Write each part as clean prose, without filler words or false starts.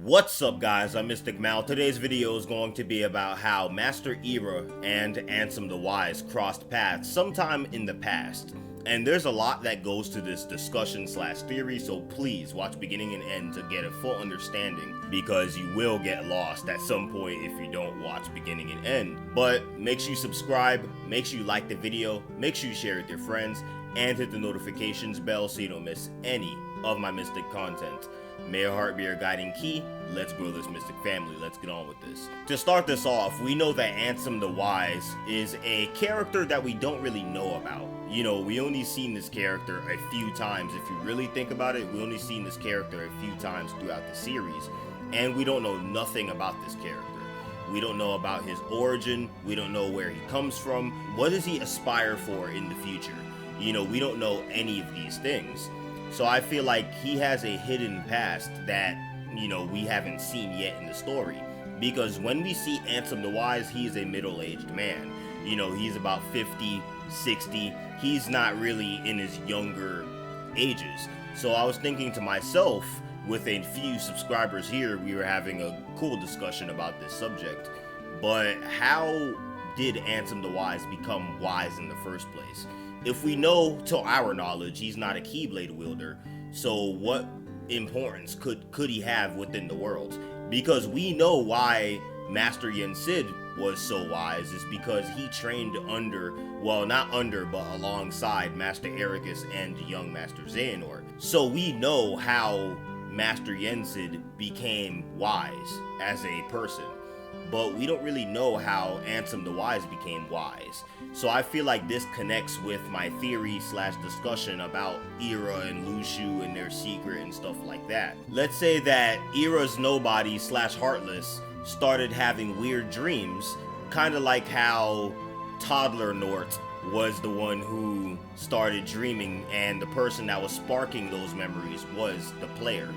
What's up guys, I'm Mystic Mal. Today's video is going to be about how Master Ira and Ansem the Wise crossed paths sometime in the past. And there's a lot that goes to this discussion slash theory, so please watch beginning and end to get a full understanding, because you will get lost at some point if you don't watch beginning and end. But make sure you subscribe, make sure you like the video, make sure you share it with your friends, and hit the notifications bell so you don't miss any of my Mystic content. May your heart be your guiding key. Let's grow this Mystic family. Let's get on with this. To start this off, we know that Ansem the Wise is a character that we don't really know about. You know, we only seen this character a few times. If you really think about it, we only seen this character a few times throughout the series. And we don't know nothing about this character. We don't know about his origin. We don't know where he comes from. What does he aspire for in the future? You know, we don't know any of these things. So I feel like he has a hidden past that, you know, we haven't seen yet in the story. Because when we see Ansem the Wise, he is a middle-aged man. You know, he's about 50, 60. He's not really in his younger ages. So I was thinking to myself, with a few subscribers here, we were having a cool discussion about this subject. But how did Ansem the Wise become wise in the first place? If we know, to our knowledge, he's not a Keyblade wielder, so what importance could he have within the world? Because we know why Master Sid was so wise is because he trained under, well, not under, but alongside Master Ericus and young Master Xehanort. So we know how Master Sid became wise as a person. But we don't really know how Ansem the Wise became wise. So I feel like this connects with my theory slash discussion about Ira and Lushu and their secret and stuff like that. Let's say that Ira's nobody slash heartless started having weird dreams, kind of like how Toddler Nort was the one who started dreaming, and the person that was sparking those memories was the player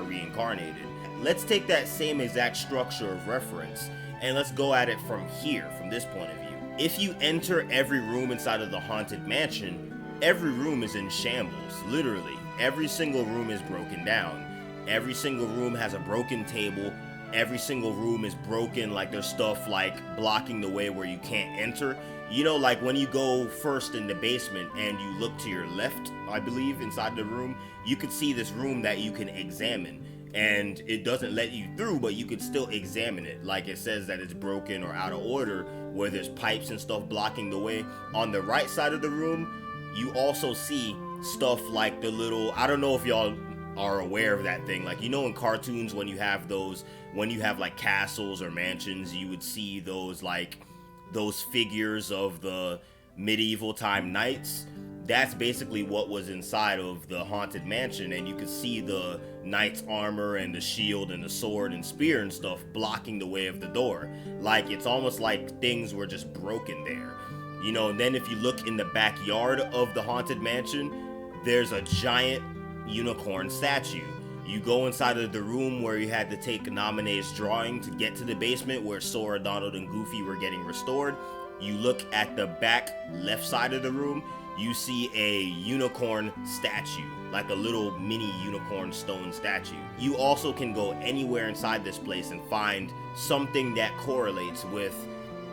reincarnated. Let's take that same exact structure of reference and let's go at it from here, from this point of view. If you enter every room inside of the Haunted Mansion, every room is in shambles, literally. Every single room is broken down. Every single room has a broken table. Every single room is broken, like there's stuff like blocking the way where you can't enter. You know, like when you go first in the basement and you look to your left, I believe, inside the room, you could see this room that you can examine. And it doesn't let you through, but you could still examine it. Like it says that it's broken or out of order, where there's pipes and stuff blocking the way. On the right side of the room, you also see stuff like the little, I don't know if y'all are aware of that thing. Like, you know, in cartoons, when you have like castles or mansions, you would see those figures of the medieval time knights. That's basically what was inside of the Haunted Mansion, and you could see the knight's armor and the shield and the sword and spear and stuff blocking the way of the door. Like, it's almost like things were just broken there. You know, and then if you look in the backyard of the Haunted Mansion, there's a giant unicorn statue. You go inside of the room where you had to take Naminé's drawing to get to the basement where Sora, Donald, and Goofy were getting restored. You look at the back left side of the room, you see a unicorn statue, like a little mini unicorn stone statue. You also can go anywhere inside this place and find something that correlates with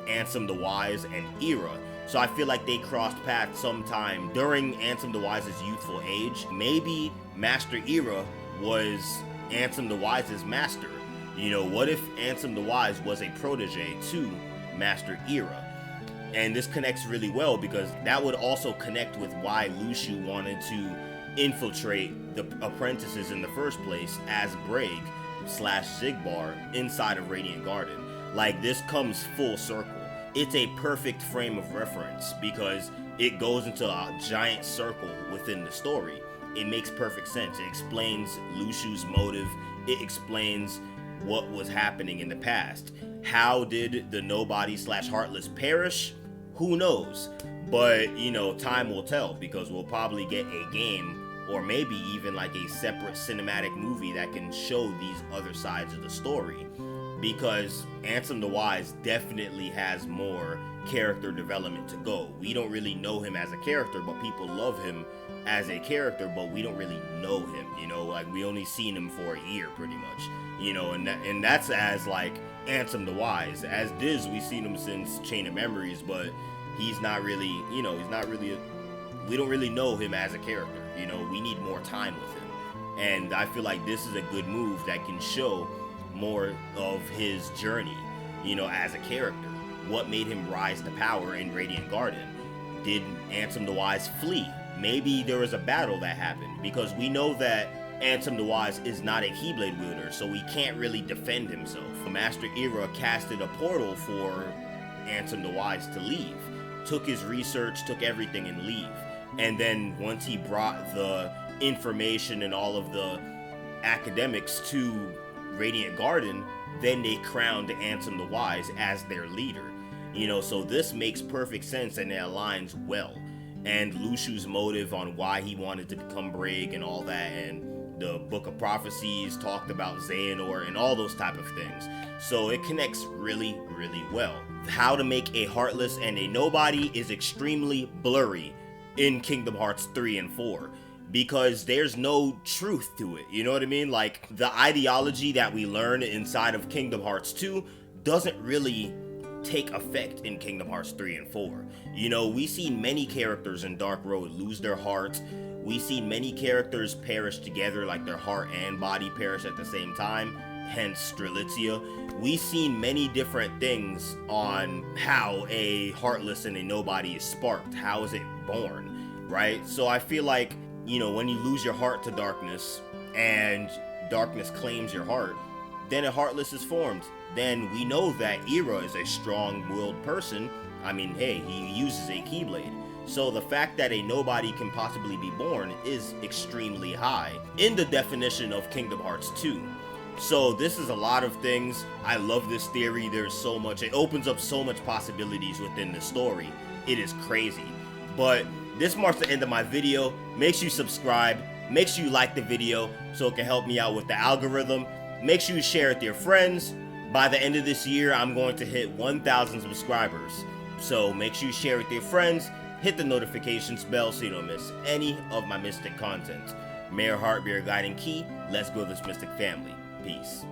Ansem the Wise and Ira. So I feel like they crossed paths sometime during Ansem the Wise's youthful age. Maybe Master Ira was Ansem the Wise's master. You know, what if Ansem the Wise was a protege to Master Ira? And this connects really well because that would also connect with why Lushu wanted to infiltrate the apprentices in the first place as Braig slash Xigbar inside of Radiant Garden. Like, this comes full circle. It's a perfect frame of reference because it goes into a giant circle within the story. It makes perfect sense. It explains Lushu's motive. It explains what was happening in the past. How did the nobody slash heartless perish? Who knows? But, you know, time will tell, because we'll probably get a game or maybe even like a separate cinematic movie that can show these other sides of the story. Because Ansem the Wise definitely has more character development to go. We don't really know him as a character, but people love him as a character, but we don't really know him, you know, like we only seen him for a year pretty much. and that's as like Ansem the Wise. As Diz, we've seen him since Chain of Memories, but he's not really, we don't really know him as a character. We need more time with him. And I feel like this is a good move that can show more of his journey, as a character. What made him rise to power in Radiant Garden? Did Ansem the Wise flee? Maybe there was a battle that happened, because we know that Ansem the Wise is not a Keyblade wielder, so he can't really defend himself. Master Ira casted a portal for Ansem the Wise to leave. Took his research, took everything and leave. And then once he brought the information and all of the academics to Radiant Garden, then they crowned Ansem the Wise as their leader. So this makes perfect sense and it aligns well. And Lushu's motive on why he wanted to become Brig and all that, and the Book of Prophecies talked about Xehanort and all those type of things. So it connects really, really well. How to make a Heartless and a Nobody is extremely blurry in Kingdom Hearts 3 and 4. Because there's no truth to it, you know what I mean? Like, the ideology that we learn inside of Kingdom Hearts 2 doesn't really take effect in Kingdom Hearts 3 and 4. We see many characters in Dark Road lose their hearts. We see many characters perish together, like their heart and body perish at the same time, hence Strelitzia. We've seen many different things on how a Heartless and a Nobody is sparked. How is it born, right? So I feel like, when you lose your heart to darkness and darkness claims your heart, then a Heartless is formed. Then we know that Ira is a strong-willed person. I mean, hey, he uses a Keyblade. So the fact that a Nobody can possibly be born is extremely high in the definition of Kingdom Hearts 2. So this is a lot of things. I love this theory. There's so much. It opens up so much possibilities within the story. It is crazy. But this marks the end of my video. Make sure you subscribe. Make sure you like the video so it can help me out with the algorithm. Make sure you share it with your friends. By the end of this year, I'm going to hit 1,000 subscribers. So make sure you share it with your friends. Hit the notifications bell so you don't miss any of my Mystic content. May your heart be your guiding key. Let's grow this Mystic family. Peace.